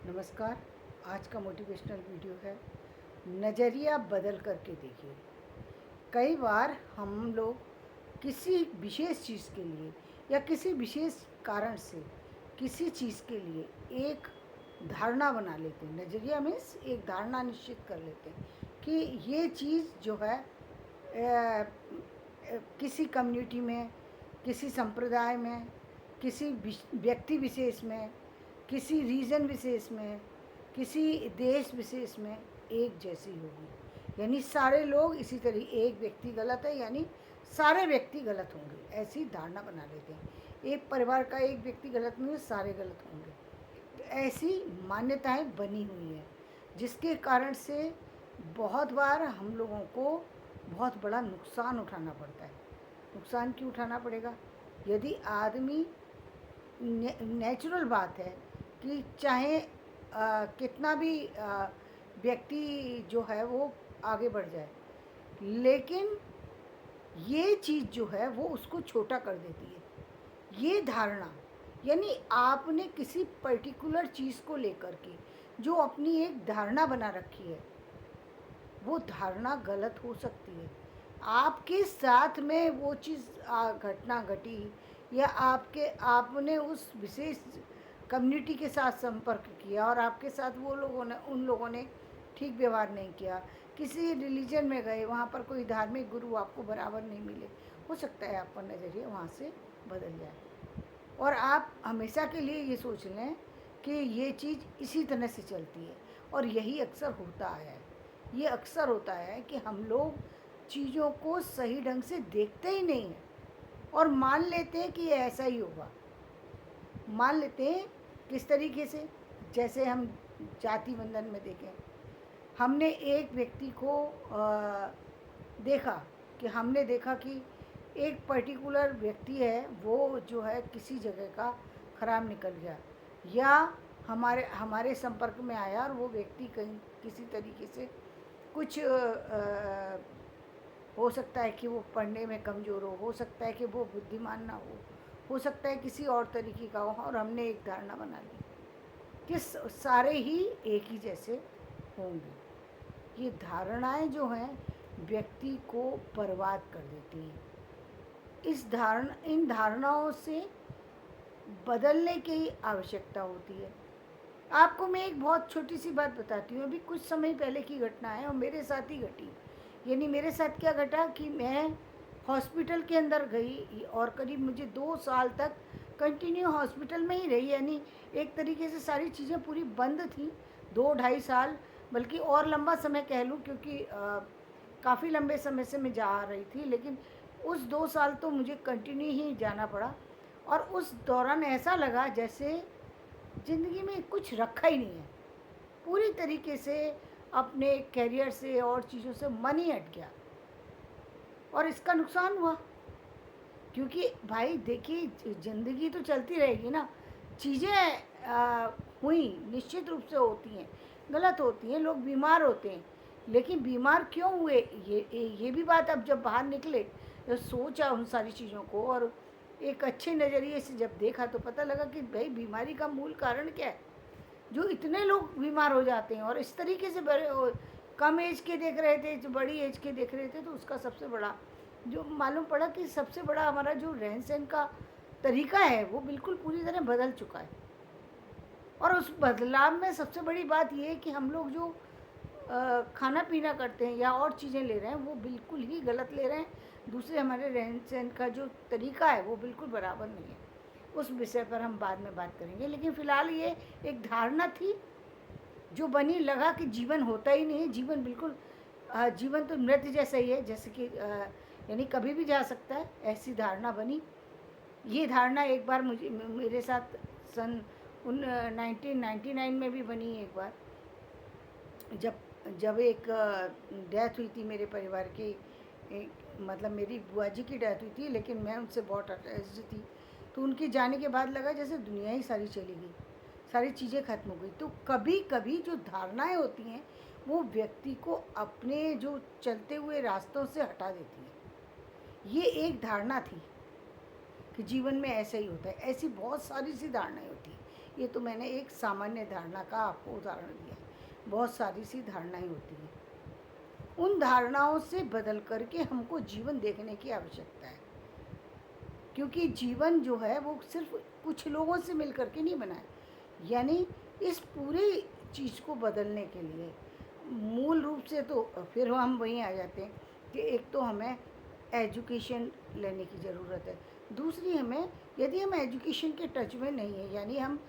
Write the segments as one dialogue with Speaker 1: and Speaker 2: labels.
Speaker 1: नमस्कार। आज का मोटिवेशनल वीडियो है, नज़रिया बदल करके देखिए। कई बार हम लोग किसी विशेष चीज़ के लिए या किसी विशेष कारण से किसी चीज़ के लिए एक धारणा बना लेते हैं। नज़रिया मीन्स एक धारणा निश्चित कर लेते हैं कि ये चीज़ जो है किसी कम्युनिटी में, किसी संप्रदाय में, किसी व्यक्ति विशेष में, किसी रीजन विशेष में, किसी देश विशेष में एक जैसी होगी। यानी सारे लोग इसी तरह, एक व्यक्ति गलत है यानी सारे व्यक्ति गलत होंगे, ऐसी धारणा बना लेते हैं। एक परिवार का एक व्यक्ति गलत नहीं है, सारे गलत होंगे। तो ऐसी मान्यताएं बनी हुई हैं, जिसके कारण से बहुत बार हम लोगों को बहुत बड़ा नुकसान उठाना पड़ता है। नुकसान क्यों उठाना पड़ेगा? यदि आदमी, नेचुरल बात है कि चाहे कितना भी व्यक्ति जो है वो आगे बढ़ जाए, लेकिन ये चीज़ जो है वो उसको छोटा कर देती है। ये धारणा, यानी आपने किसी पर्टिकुलर चीज़ को लेकर के जो अपनी एक धारणा बना रखी है, वो धारणा गलत हो सकती है। आपके साथ में वो चीज़ घटना घटी, या आपने उस विशेष कम्युनिटी के साथ संपर्क किया और आपके साथ उन लोगों ने ठीक व्यवहार नहीं किया। किसी रिलीजन में गए, वहाँ पर कोई धार्मिक गुरु आपको बराबर नहीं मिले, हो सकता है आपका नज़रिया वहाँ से बदल जाए और आप हमेशा के लिए ये सोच लें कि ये चीज़ इसी तरह से चलती है। और यही अक्सर होता है, ये अक्सर होता है कि हम लोग चीज़ों को सही ढंग से देखते ही नहीं हैं और मान लेते हैं कि ये ऐसा ही होगा। मान लेते हैं किस तरीके से? जैसे हम जाति बंधन में देखें, हमने एक व्यक्ति को हमने देखा कि एक पर्टिकुलर व्यक्ति है, वो जो है किसी जगह का खराब निकल गया, या हमारे संपर्क में आया और वो व्यक्ति कहीं किसी तरीके से कुछ हो सकता है कि वो पढ़ने में कमज़ोर हो सकता है कि वो बुद्धिमान ना हो सकता है किसी और तरीके का हो, और हमने एक धारणा बना ली कि सारे ही एक ही जैसे होंगे। ये धारणाएं जो हैं व्यक्ति को बर्बाद कर देती हैं। इन धारणाओं से बदलने की आवश्यकता होती है। आपको मैं एक बहुत छोटी सी बात बताती हूँ, अभी कुछ समय पहले की घटना है और मेरे साथ ही घटी। यानी मेरे साथ क्या घटा कि मैं हॉस्पिटल के अंदर गई और करीब मुझे 2 साल तक कंटिन्यू हॉस्पिटल में ही रही। यानी एक तरीके से सारी चीज़ें पूरी बंद थी, 2 ढाई साल, बल्कि और लंबा समय कह लूँ, क्योंकि काफ़ी लंबे समय से मैं जा रही थी, लेकिन उस 2 साल तो मुझे कंटिन्यू ही जाना पड़ा। और उस दौरान ऐसा लगा जैसे ज़िंदगी में कुछ रखा ही नहीं है। पूरी तरीके से अपने करियर से और चीज़ों से मन ही हट गया और इसका नुकसान हुआ। क्योंकि भाई देखिए, ज़िंदगी तो चलती रहेगी ना, चीज़ें हुई, निश्चित रूप से होती हैं, गलत होती हैं, लोग बीमार होते हैं, लेकिन बीमार क्यों हुए, ये भी बात अब जब बाहर निकले तो सोचा उन सारी चीज़ों को और एक अच्छे नज़रिए से जब देखा तो पता लगा कि भाई बीमारी का मूल कारण क्या है, जो इतने लोग बीमार हो जाते हैं। और इस तरीके से कम एज के देख रहे थे, जो बड़ी एज के देख रहे थे, तो उसका सबसे बड़ा जो मालूम पड़ा कि सबसे बड़ा हमारा जो रहन सहन का तरीका है वो बिल्कुल पूरी तरह बदल चुका है। और उस बदलाव में सबसे बड़ी बात ये है कि हम लोग जो खाना पीना करते हैं या और चीज़ें ले रहे हैं, वो बिल्कुल ही गलत ले रहे हैं। दूसरे हमारे रहन सहन का जो तरीका है वो बिल्कुल बराबर नहीं है। उस विषय पर हम बाद में बात करेंगे, लेकिन फ़िलहाल ये एक धारणा थी जो बनी, लगा कि जीवन होता ही नहीं है, जीवन बिल्कुल जीवन तो मृत जैसा ही है, जैसे कि यानी कभी भी जा सकता है, ऐसी धारणा बनी। ये धारणा एक बार मेरे साथ सन 1999 में भी बनी एक बार, जब जब एक डेथ हुई थी मेरे परिवार की। मतलब मेरी बुआ जी की डेथ हुई थी, लेकिन मैं उनसे बहुत अटैच्ड थी। तो उनके जाने के बाद लगा जैसे दुनिया ही सारी चली गई, सारी चीज़ें ख़त्म हो गई। तो कभी कभी जो धारणाएं होती हैं वो व्यक्ति को अपने जो चलते हुए रास्तों से हटा देती हैं। ये एक धारणा थी कि जीवन में ऐसा ही होता है। ऐसी बहुत सारी सी धारणाएं होती हैं। ये तो मैंने एक सामान्य धारणा का आपको उदाहरण दिया है। बहुत सारी सी धारणाएं होती हैं, उन धारणाओं से बदल करके हमको जीवन देखने की आवश्यकता है, क्योंकि जीवन जो है वो सिर्फ कुछ लोगों से मिल करके नहीं बना है। यानी इस पूरी चीज़ को बदलने के लिए मूल रूप से तो फिर हम वहीं आ जाते हैं कि एक तो हमें एजुकेशन लेने की ज़रूरत है, दूसरी हमें, यदि हम एजुकेशन के टच में नहीं है, यानी हम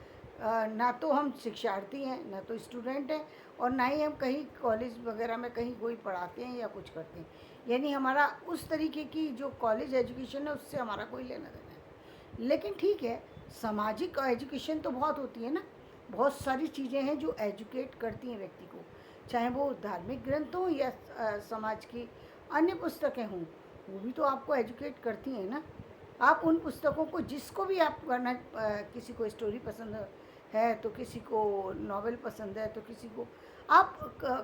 Speaker 1: ना तो हम शिक्षार्थी हैं, ना तो स्टूडेंट हैं, और ना ही हम कहीं कॉलेज वगैरह में कहीं कोई पढ़ाते हैं या कुछ करते हैं, यानी हमारा उस तरीके की जो कॉलेज एजुकेशन है उससे हमारा कोई लेना देना है। लेकिन ठीक है, सामाजिक एजुकेशन तो बहुत होती है ना, बहुत सारी चीज़ें हैं जो एजुकेट करती हैं व्यक्ति को, चाहे वो धार्मिक ग्रंथ हों या समाज की अन्य पुस्तकें हों, वो भी तो आपको एजुकेट करती हैं ना। आप उन पुस्तकों को, जिसको भी आप पढ़ना, किसी को स्टोरी पसंद है तो किसी को नॉवेल पसंद है, तो किसी को आप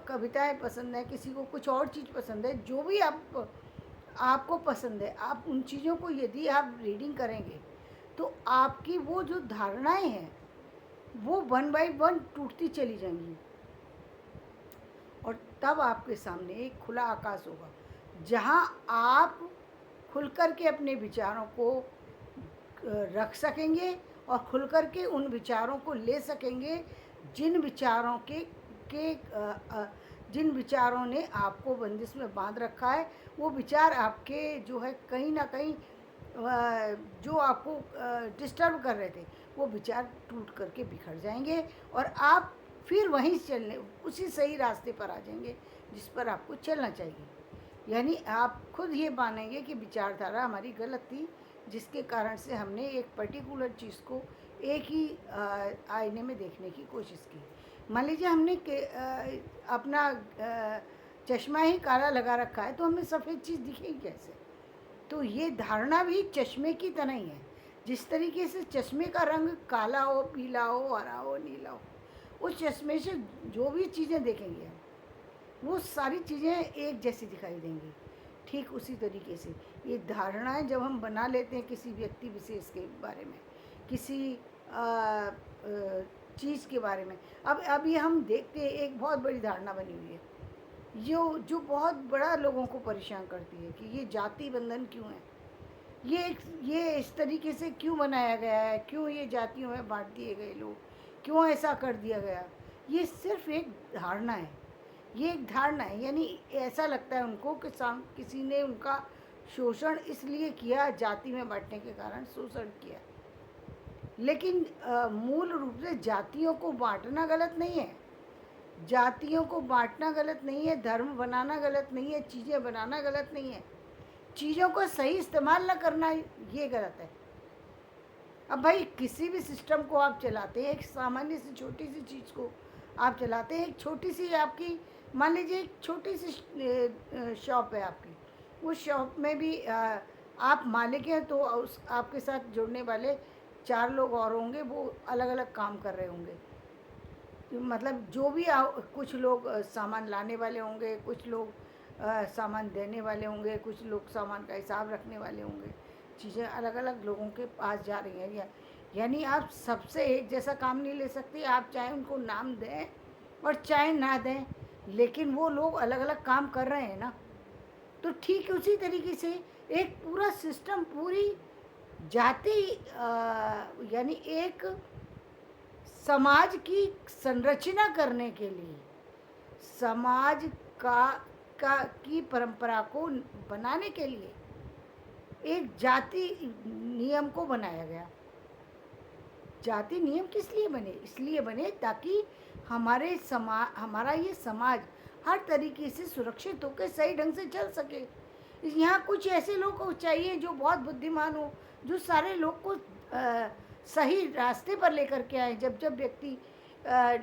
Speaker 1: कविताएं पसंद है, किसी को कुछ और चीज़ पसंद है, जो भी आपको पसंद है, आप उन चीज़ों को यदि आप रीडिंग करेंगे तो आपकी वो जो धारणाएं हैं वो 1 बाय 1 टूटती चली जाएंगी, और तब आपके सामने एक खुला आकाश होगा जहां आप खुल कर के अपने विचारों को रख सकेंगे और खुल कर के उन विचारों को ले सकेंगे जिन विचारों जिन विचारों ने आपको बंदिश में बांध रखा है। वो विचार आपके जो है कहीं ना कहीं जो आपको डिस्टर्ब कर रहे थे, वो विचार टूट करके बिखर जाएंगे और आप फिर वहीं चलने, उसी सही रास्ते पर आ जाएंगे जिस पर आपको चलना चाहिए। यानी आप खुद ये मानेंगे कि विचारधारा हमारी गलत थी, जिसके कारण से हमने एक पर्टिकुलर चीज़ को एक ही आईने में देखने की कोशिश की। मान लीजिए हमने अपना चश्मा ही काला लगा रखा है, तो हमें सफ़ेद चीज़ दिखेगी कैसे? तो ये धारणा भी चश्मे की तरह ही है। जिस तरीके से चश्मे का रंग काला हो, पीला हो, हरा हो, नीला हो, उस चश्मे से जो भी चीज़ें देखेंगे वो सारी चीज़ें एक जैसी दिखाई देंगी। ठीक उसी तरीके से ये धारणाएं जब हम बना लेते हैं किसी व्यक्ति विशेष के बारे में, किसी चीज़ के बारे में, अब ये हम देखते हैं एक बहुत बड़ी धारणा बनी हुई है जो बहुत बड़ा लोगों को परेशान करती है कि ये जाति बंधन क्यों है, ये इस तरीके से क्यों बनाया गया है, क्यों ये जातियों में बांट दिए गए लोग, क्यों ऐसा कर दिया गया। ये सिर्फ एक धारणा है, ये एक धारणा है। यानी ऐसा लगता है उनको कि किसी ने उनका शोषण इसलिए किया, जाति में बांटने के कारण शोषण किया। लेकिन मूल रूप से जातियों को बांटना गलत नहीं है, जातियों को बांटना गलत नहीं है, धर्म बनाना गलत नहीं है, चीज़ें बनाना गलत नहीं है, चीज़ों को सही इस्तेमाल न करना ये गलत है। अब भाई किसी भी सिस्टम को आप चलाते हैं, एक सामान्य सी छोटी सी चीज़ को आप चलाते हैं, एक छोटी सी आपकी, मान लीजिए एक छोटी सी शॉप है आपकी, उस शॉप में भी आप मालिक हैं, तो उस आपके साथ जुड़ने वाले 4 लोग और होंगे, वो अलग अलग काम कर रहे होंगे। मतलब जो भी कुछ लोग सामान लाने वाले होंगे, कुछ लोग सामान देने वाले होंगे, कुछ लोग सामान का हिसाब रखने वाले होंगे, चीज़ें अलग अलग लोगों के पास जा रही हैं। यानी आप सबसे एक जैसा काम नहीं ले सकते, आप चाहे उनको नाम दें और चाहे ना दें, लेकिन वो लोग अलग अलग काम कर रहे हैं ना। तो ठीक उसी तरीके से एक पूरा सिस्टम, पूरी जाति यानी एक समाज की संरचना करने के लिए, समाज की परंपरा को बनाने के लिए एक जाति नियम को बनाया गया। जाति नियम किस लिए बने? इसलिए बने ताकि हमारा ये समाज हर तरीके से सुरक्षित होकर सही ढंग से चल सके। यहाँ कुछ ऐसे लोग को चाहिए जो बहुत बुद्धिमान हो, जो सारे लोग को सही रास्ते पर लेकर के आए। जब जब व्यक्ति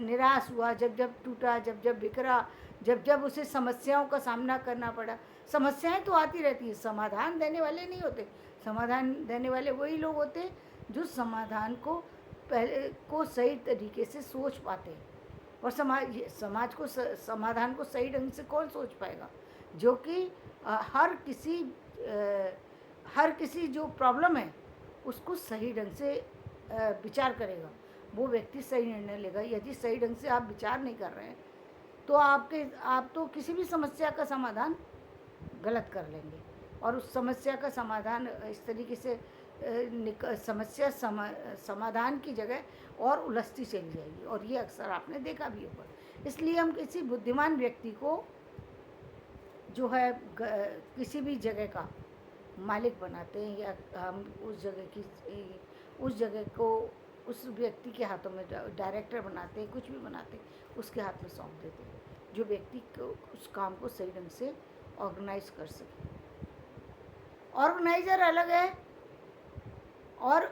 Speaker 1: निराश हुआ, जब जब टूटा, जब जब बिखरा, जब जब उसे समस्याओं का सामना करना पड़ा। समस्याएं तो आती रहती है, समाधान देने वाले नहीं होते। समाधान देने वाले वही लोग होते हैं जो समाधान को सही तरीके से सोच पाते हैं। और समाज को समाधान को सही ढंग से कौन सोच पाएगा? जो कि हर किसी जो प्रॉब्लम है उसको सही ढंग से विचार करेगा। वो व्यक्ति सही निर्णय लेगा। यदि सही ढंग से आप विचार नहीं कर रहे हैं तो आप तो किसी भी समस्या का समाधान गलत कर लेंगे, और उस समस्या का समाधान इस तरीके से समस्या समाधान की जगह और उलझती चली जाएगी, और ये अक्सर आपने देखा भी होगा। इसलिए हम किसी बुद्धिमान व्यक्ति को जो है किसी भी जगह का मालिक बनाते हैं, या हम उस जगह को उस व्यक्ति के हाथों में डायरेक्टर बनाते हैं, कुछ भी बनाते हैं, उसके हाथ में सौंप देते हैं, जो व्यक्ति को उस काम को सही ढंग से ऑर्गेनाइज कर सके। ऑर्गेनाइजर अलग है, और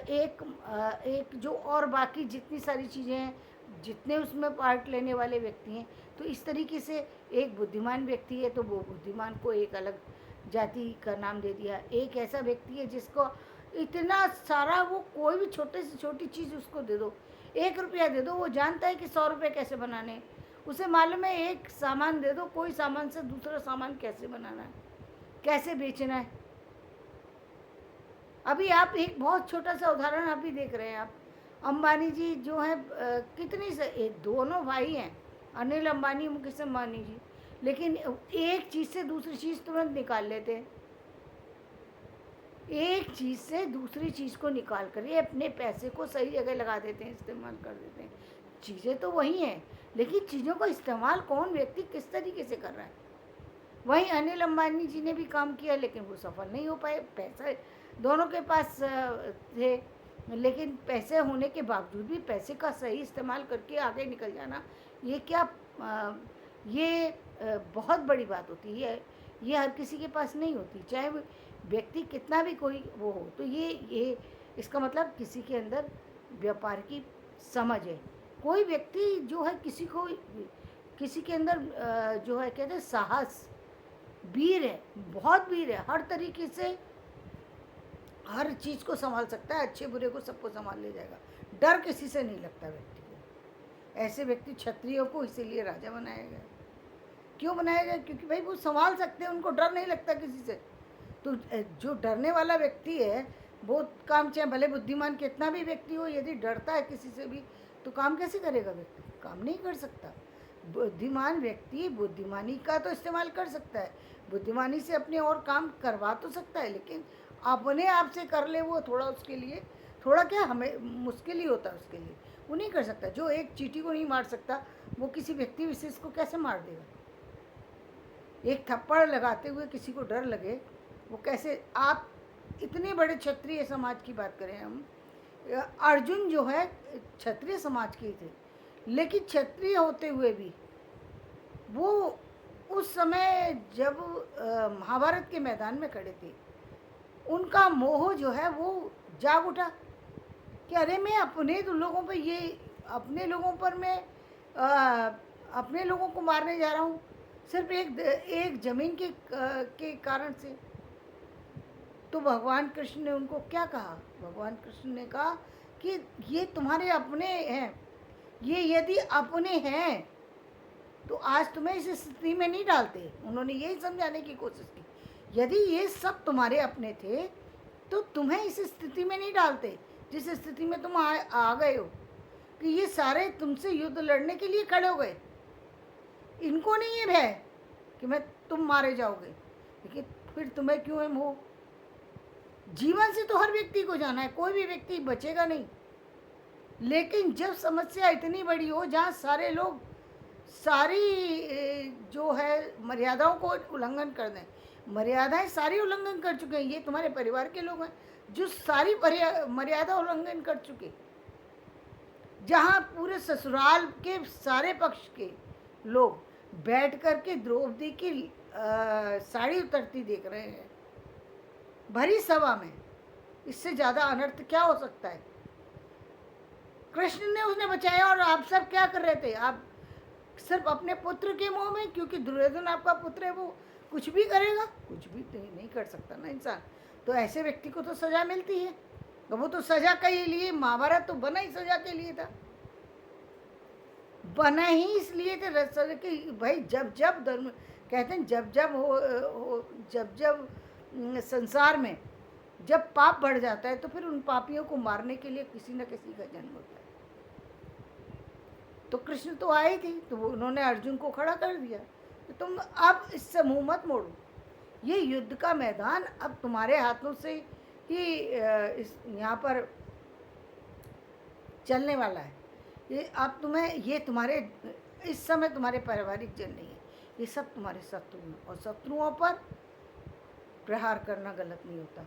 Speaker 1: एक जो और बाकी जितनी सारी चीज़ें हैं, जितने उसमें पार्ट लेने वाले व्यक्ति हैं, तो इस तरीके से एक बुद्धिमान व्यक्ति है तो वो बुद्धिमान को एक अलग जाति का नाम दे दिया। एक ऐसा व्यक्ति है जिसको इतना सारा, वो कोई भी छोटे से छोटी चीज़ उसको दे दो, 1 रुपया दे दो, वो जानता है कि 100 रुपये कैसे बनाने हैं। उसे मालूम है एक सामान दे दो, कोई सामान से दूसरा सामान कैसे बनाना है, कैसे बेचना है। अभी आप एक बहुत छोटा सा उदाहरण अभी देख रहे हैं, आप अंबानी जी जो हैं, कितनी से दोनों भाई हैं, अनिल अंबानी, मुकेश अंबानी जी, लेकिन एक चीज़ से दूसरी चीज़ तुरंत निकाल लेते हैं। एक चीज़ से दूसरी चीज़ को निकाल कर ये अपने पैसे को सही जगह लगा देते हैं, इस्तेमाल कर देते हैं। चीज़ें तो वही हैं, लेकिन चीज़ों का इस्तेमाल कौन व्यक्ति किस तरीके से कर रहा है। वहीं अनिल अंबानी जी ने भी काम किया, लेकिन वो सफल नहीं हो पाए। पैसा दोनों के पास थे, लेकिन पैसे होने के बावजूद भी पैसे का सही इस्तेमाल करके आगे निकल जाना, ये क्या ये बहुत बड़ी बात होती है। ये हर किसी के पास नहीं होती, चाहे वो व्यक्ति कितना भी कोई वो हो। तो ये इसका मतलब किसी के अंदर व्यापार की समझ है। कोई व्यक्ति जो है किसी के अंदर जो है कहते हैं साहस, वीर है, बहुत वीर है, हर तरीके से हर चीज़ को संभाल सकता है, अच्छे बुरे को सबको संभाल ले जाएगा, डर किसी से नहीं लगता व्यक्ति को। ऐसे व्यक्ति क्षत्रियों को इसीलिए राजा बनाया गया। क्यों बनाया गया? क्योंकि भाई वो संभाल सकते हैं, उनको डर नहीं लगता किसी से। तो जो डरने वाला व्यक्ति है वो काम, चाहे भले बुद्धिमान कितना भी व्यक्ति हो, यदि डरता है किसी से भी तो काम कैसे करेगा व्यक्ति? काम नहीं कर सकता। बुद्धिमान व्यक्ति बुद्धिमानी का तो इस्तेमाल कर सकता है, बुद्धिमानी से अपने और काम करवा तो सकता है, लेकिन अपने आप से कर ले वो थोड़ा, उसके लिए थोड़ा क्या हमें मुश्किल ही होता है उसके लिए, वो नहीं कर सकता। जो एक चींटी को नहीं मार सकता वो किसी व्यक्ति विशेष को कैसे मार देगा? एक थप्पड़ लगाते हुए किसी को डर लगे, वो कैसे? आप इतने बड़े क्षत्रिय समाज की बात करें हम, अर्जुन जो है क्षत्रिय समाज के थे, लेकिन क्षत्रिय होते हुए भी वो उस समय जब महाभारत के मैदान में खड़े थे, उनका मोह जो है वो जाग उठा कि अरे मैं अपने लोगों पर अपने लोगों पर मैं अपने लोगों को मारने जा रहा हूँ सिर्फ एक ज़मीन के कारण से। तो भगवान कृष्ण ने उनको क्या कहा? भगवान कृष्ण ने कहा कि ये तुम्हारे अपने हैं, ये यदि अपने हैं तो आज तुम्हें इस स्थिति में नहीं डालते। उन्होंने यही समझाने की कोशिश की, यदि ये सब तुम्हारे अपने थे तो तुम्हें इस स्थिति में नहीं डालते जिस स्थिति में तुम आ गए हो, कि ये सारे तुमसे युद्ध लड़ने के लिए खड़े हो गए। इनको नहीं है भय कि तुम मारे जाओगे, लेकिन फिर तुम्हें क्यों है मोह? जीवन से तो हर व्यक्ति को जाना है, कोई भी व्यक्ति बचेगा नहीं, लेकिन जब समस्या इतनी बड़ी हो जहाँ सारे लोग सारी जो है मर्यादाओं को उल्लंघन कर दें, मर्यादाएं सारी उल्लंघन कर चुके हैं, ये तुम्हारे परिवार के लोग हैं जो सारी मर्यादा उल्लंघन कर चुके, जहाँ पूरे ससुराल के सारे पक्ष के लोग बैठ कर के द्रौपदी की साड़ी उतरती देख रहे हैं भरी सभा में। इससे ज़्यादा अनर्थ क्या हो सकता है? कृष्ण ने उसने बचाया, और आप सब क्या कर रहे थे? आप सिर्फ अपने पुत्र के मोह में, क्योंकि दुर्योधन आपका पुत्र है, वो कुछ भी करेगा, कुछ भी नहीं कर सकता ना इंसान। तो ऐसे व्यक्ति को तो सज़ा मिलती है, तो वो तो सज़ा के लिए, महाभारत तो बना ही सज़ा के लिए था, बना ही इसलिए थे कि भाई जब जब धर्म कहते हैं, जब जब संसार में जब पाप बढ़ जाता है तो फिर उन पापियों को मारने के लिए किसी न किसी का जन्म होता है। तो कृष्ण तो आए थे, तो उन्होंने अर्जुन को खड़ा कर दिया। तो तुम अब इससे मुंह मत मोड़ो, ये युद्ध का मैदान अब तुम्हारे हाथों से ही इस यहाँ पर चलने वाला है। ये अब तुम्हें, ये तुम्हारे इस समय तुम्हारे पारिवारिक जन नहीं है, ये सब तुम्हारे शत्रु हैं, और शत्रुओं पर प्रहार करना गलत नहीं होता,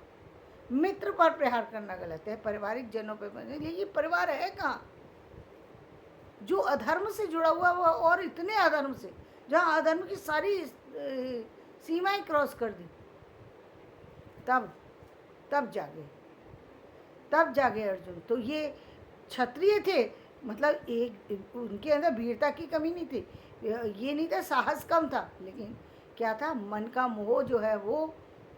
Speaker 1: मित्र पर प्रहार करना गलत है, पारिवारिक जनों पर। ये परिवार है कहाँ जो अधर्म से जुड़ा हुआ हुआ, और इतने अधर्म से, जहाँ अधर्म की सारी सीमाएं क्रॉस कर दी, तब जागे अर्जुन। तो ये क्षत्रिय थे, मतलब एक उनके अंदर वीरता की कमी नहीं थी, ये नहीं था साहस कम था, लेकिन क्या था, मन का मोह जो है वो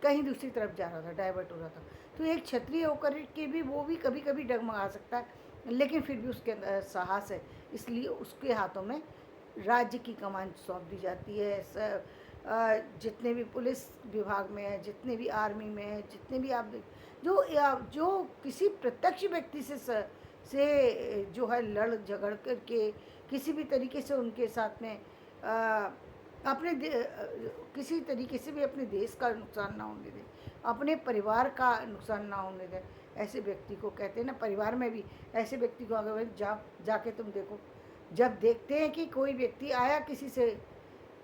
Speaker 1: कहीं दूसरी तरफ जा रहा था, डाइवर्ट हो रहा था। तो एक क्षत्रिय होकर के भी वो भी कभी कभी डगमगा सकता है, लेकिन फिर भी उसके अंदर साहस है, इसलिए उसके हाथों में राज्य की कमान सौंप दी जाती है। जितने भी पुलिस विभाग में है, जितने भी आर्मी में है, जितने भी आप जो किसी प्रत्यक्ष व्यक्ति से जो है लड़ झगड़ करके किसी भी तरीके से उनके साथ में किसी तरीके से भी अपने देश का नुकसान ना होने दें, अपने परिवार का नुकसान ना होने दें, ऐसे व्यक्ति को कहते हैं ना, परिवार में भी ऐसे व्यक्ति को अगर जाके तुम देखो, जब देखते हैं कि कोई व्यक्ति आया किसी से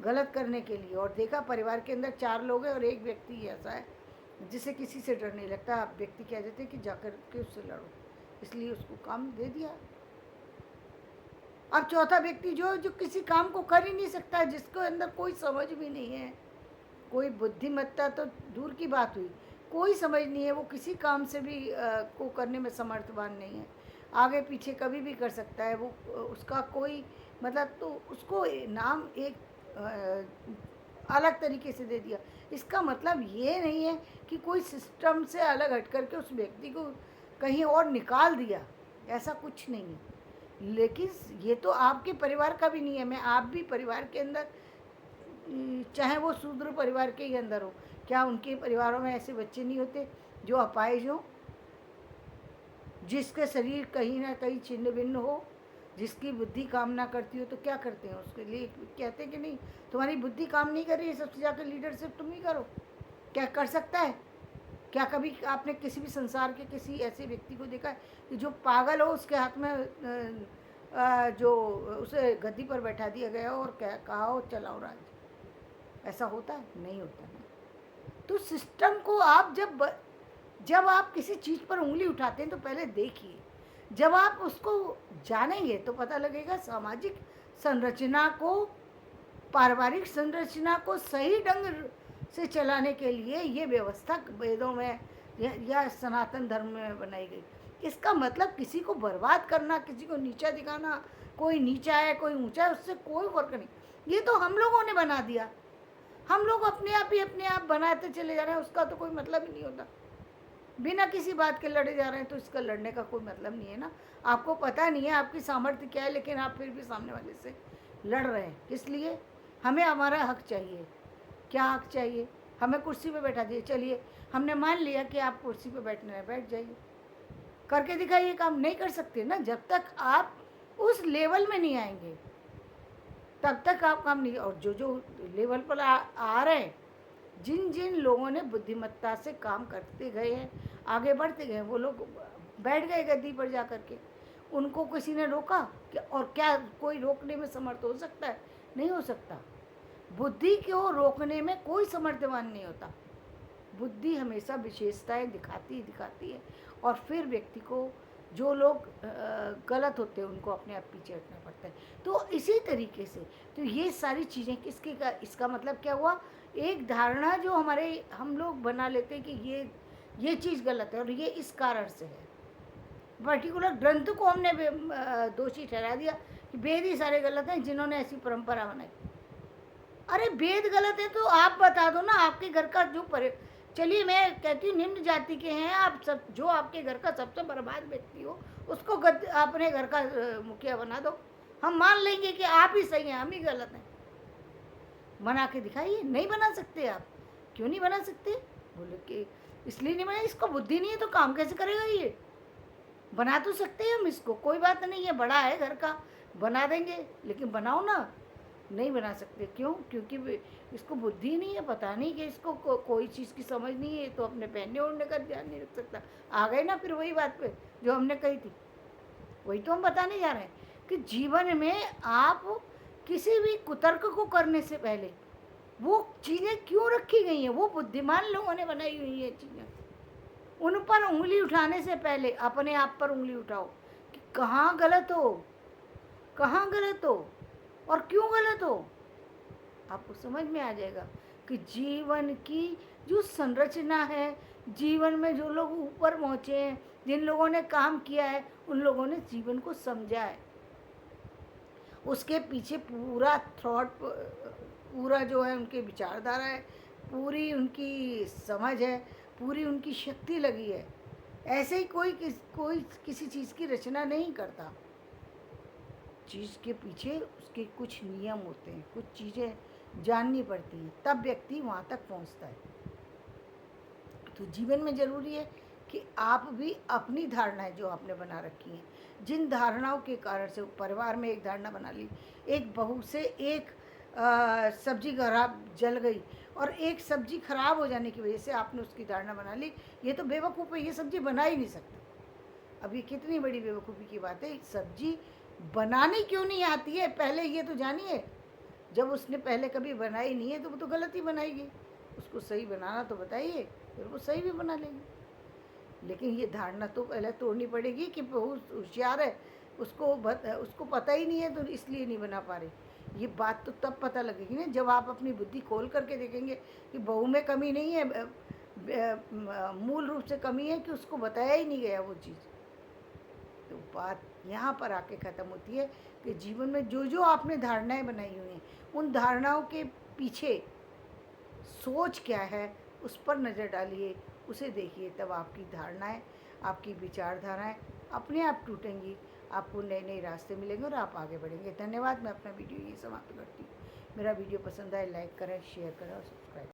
Speaker 1: गलत करने के लिए, और देखा परिवार के अंदर 4 लोग हैं और एक व्यक्ति ऐसा है जिसे किसी से डर नहीं लगता, आप व्यक्ति कह देते हैं कि जाकर के उससे लड़ो, इसलिए उसको काम दे दिया। अब चौथा व्यक्ति जो किसी काम को कर ही नहीं सकता, जिसके अंदर कोई समझ भी नहीं है, कोई बुद्धिमत्ता तो दूर की बात हुई, कोई समझ नहीं है, वो किसी काम से भी को करने में समर्थवान नहीं है, आगे पीछे कभी भी कर सकता है, वो उसका कोई मतलब, तो उसको नाम एक अलग तरीके से दे दिया। इसका मतलब ये नहीं है कि कोई सिस्टम से अलग हट करके उस व्यक्ति को कहीं और निकाल दिया, ऐसा कुछ नहीं है। लेकिन ये तो आपके परिवार का भी नहीं है, मैं आप भी परिवार के अंदर, चाहे वो शूद्र परिवार के ही अंदर हो, क्या उनके परिवारों में ऐसे बच्चे नहीं होते जो अपाहिज हो, जिसके शरीर कहीं ना कहीं छिन्न भिन्न हो, जिसकी बुद्धि काम ना करती हो, तो क्या करते हैं उसके लिए, कहते हैं कि नहीं तुम्हारी बुद्धि काम नहीं कर रही है, सबसे जाकर लीडरशिप तुम ही करो। क्या कर सकता है? क्या कभी आपने किसी भी संसार के किसी ऐसे व्यक्ति को देखा है कि जो पागल हो, उसके हाथ में जो उसे गद्दी पर बैठा दिया गया और कहा हो चलाओ राज्य? ऐसा होता है? नहीं होता ना। तो सिस्टम को आप जब आप किसी चीज़ पर उंगली उठाते हैं तो पहले देखिए, जब आप उसको जानेंगे तो पता लगेगा सामाजिक संरचना को, पारिवारिक संरचना को सही ढंग से चलाने के लिए ये व्यवस्था वेदों में या सनातन धर्म में बनाई गई। इसका मतलब किसी को बर्बाद करना, किसी को नीचा दिखाना, कोई नीचा है कोई ऊंचा है, उससे कोई फर्क नहीं। ये तो हम लोगों ने बना दिया, हम लोग अपने आप बनाते चले जा रहे हैं, उसका तो कोई मतलब ही नहीं होता। बिना किसी बात के लड़े जा रहे हैं तो इसका लड़ने का कोई मतलब नहीं है ना। आपको पता नहीं है आपकी सामर्थ्य क्या है, लेकिन आप फिर भी सामने वाले से लड़ रहे हैं। किस लिए? हमें हमारा हक चाहिए। क्या हक चाहिए? हमें कुर्सी पे बैठा दिए, चलिए हमने मान लिया कि आप कुर्सी पे बैठने हैं, बैठ जाइए, करके दिखाइए काम। नहीं कर सकते ना, जब तक आप उस लेवल में नहीं आएंगे तब तक आप काम नहीं। और जो लेवल पर आ रहे हैं, जिन लोगों ने बुद्धिमत्ता से काम करते गए हैं, आगे बढ़ते गए, वो लोग बैठ गए गद्दी पर जा कर के, उनको किसी ने रोका क्या? और क्या कोई रोकने में समर्थ हो सकता है? नहीं हो सकता। बुद्धि को रोकने में कोई समर्थवान नहीं होता। बुद्धि हमेशा विशेषताएं दिखाती है, और फिर व्यक्ति को, जो लोग गलत होते हैं उनको अपने आप पीछे हटना पड़ता है। तो इसी तरीके से तो ये सारी चीज़ें इसका मतलब क्या हुआ? एक धारणा जो हम लोग बना लेते हैं कि ये चीज़ गलत है और ये इस कारण से है। पर्टिकुलर ग्रंथ को हमने दोषी ठहरा दिया कि वेद ही सारे गलत हैं जिन्होंने ऐसी परंपरा बनाई। अरे वेद गलत है तो आप बता दो ना, आपके घर का चलिए मैं कहती हूँ निम्न जाति के हैं आप सब, जो आपके घर का सबसे बर्बाद व्यक्ति हो उसको अपने घर का मुखिया बना दो, हम मान लेंगे कि आप ही सही हैं, हम ही गलत हैं। बना के दिखाइए। नहीं बना सकते आप? क्यों नहीं बना सकते? बोले कि इसलिए नहीं बना, इसको बुद्धि नहीं है तो काम कैसे करेगा ये? बना तो सकते हैं हम इसको, कोई बात नहीं है, बड़ा है घर का, बना देंगे, लेकिन बनाओ ना, नहीं बना सकते। क्यों? क्योंकि इसको बुद्धि नहीं है, पता नहीं कि इसको कोई चीज़ की समझ नहीं है, तो अपने पहनने ओढ़ने का ध्यान नहीं रख सकता। आ गए ना फिर वही बात पे जो हमने कही थी, वही तो हम बताने जा रहे हैं कि जीवन में आप किसी भी कुतर्क को करने से पहले वो चीज़ें क्यों रखी गई हैं, वो बुद्धिमान लोगों ने बनाई हुई है चीज़ें। उन पर उंगली उठाने से पहले अपने आप पर उंगली उठाओ कि कहाँ गलत हो, कहाँ गलत हो और क्यों गलत हो। आपको समझ में आ जाएगा कि जीवन की जो संरचना है, जीवन में जो लोग ऊपर पहुँचे हैं, जिन लोगों ने काम किया है, उन लोगों ने जीवन को समझा है। उसके पीछे पूरा थॉट, पूरा जो है उनके विचारधारा है, पूरी उनकी समझ है, पूरी उनकी शक्ति लगी है। ऐसे ही कोई किसी चीज़ की रचना नहीं करता। चीज़ के पीछे उसके कुछ नियम होते हैं, कुछ चीज़ें जाननी पड़ती हैं, तब व्यक्ति वहाँ तक पहुँचता है। तो जीवन में ज़रूरी है कि आप भी अपनी धारणाएं जो आपने बना रखी हैं, जिन धारणाओं के कारण से परिवार में एक धारणा बना ली, एक बहू से एक सब्जी खराब जल गई और एक सब्जी खराब हो जाने की वजह से आपने उसकी धारणा बना ली, ये तो बेवकूफ़ है, ये सब्जी बना ही नहीं सकता। अब ये कितनी बड़ी बेवकूफ़ी की बात है। सब्जी बनानी क्यों नहीं आती है, पहले ये तो जानिए। जब उसने पहले कभी बनाई नहीं है तो वो तो गलत ही बनाएगी। उसको सही बनाना तो बताइए, फिर वो सही भी बना लेंगे। लेकिन ये धारणा तो पहले तोड़नी पड़ेगी कि बहू होशियार है, उसको पता ही नहीं है तो इसलिए नहीं बना पा रही। ये बात तो तब पता लगेगी ना जब आप अपनी बुद्धि खोल करके देखेंगे कि बहू में कमी नहीं है, मूल रूप से कमी है कि उसको बताया ही नहीं गया वो चीज़। तो बात यहाँ पर आके ख़त्म होती है कि जीवन में जो जो आपने धारणाएं बनाई हुई हैं, उन धारणाओं के पीछे सोच क्या है, उस पर नज़र डालिए, उसे देखिए, तब आपकी धारणाएं, आपकी विचारधाराएं अपने आप टूटेंगी, आपको नए नए रास्ते मिलेंगे और आप आगे बढ़ेंगे। धन्यवाद। मैं अपना वीडियो ये समाप्त करती हूँ। मेरा वीडियो पसंद आए लाइक करें, शेयर करें और सब्सक्राइब करें।